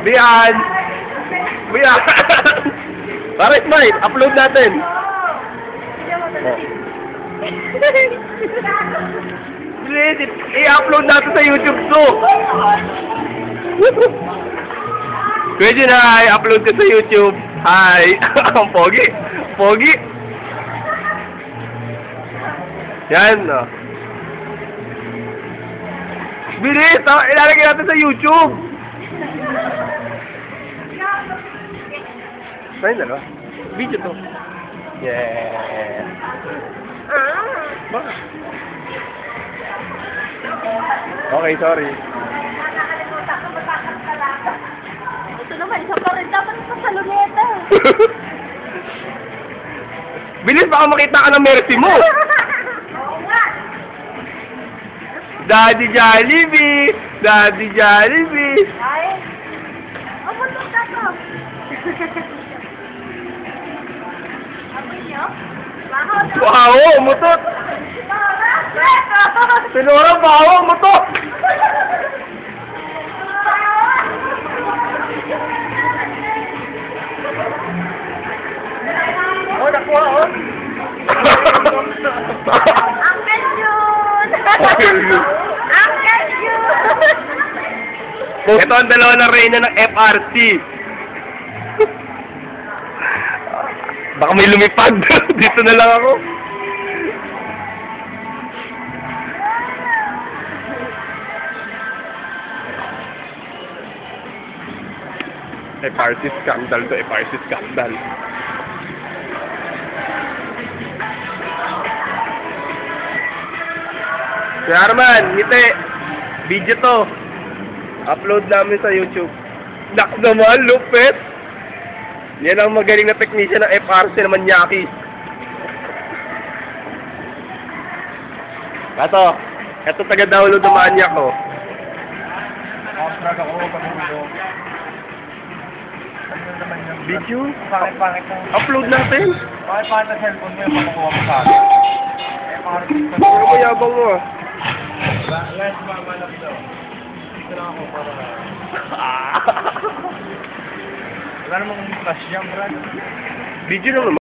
Bian! Bian! Para smile, upload natin. Please, i-upload natin sa YouTube to. Pwede na, i-upload ko sa YouTube. Hi! Ang pogi. Pogi. Yan, no. Bilis! Ilalagay natin sa YouTube. Ayun na, no? Video to. Yeah. Ba? Okay, sorry. Ito naman, isa pa rin dapat sa saluneta. Bilis, baka makita ka ng mercy mo. Oo nga. Daddy Jollibee! Daddy Jollibee! Ay. Oh, buntot ka to. Amoy niyo? Baho! Mutot! Sinora, baho! Mutot! Oh, nakuha, oh! Uncle Jun! Uncle Jun! Ito ang dalawa na reyna ng FRC. Baka may lumipad. Dito na lang ako. FRC scandal to, FRC scandal. Si Arman, ngiti. Video to. Upload namin sa YouTube. Nak naman, lupit. Yan ang magaling na technician ng FRC na manyaki. Ito taga-download ng manyak ko. Drag ako, pag-ulo. Ano naman yung Video? pangit ng... Upload natin. Pangit ng cellphone mo yung makukuha mo sa akin. Eh, pangit ng... Ano mo yabang mo ah? Last mamalap daw. Dito lang ako para... Wala namang flash jam, Brad. Video lang naman.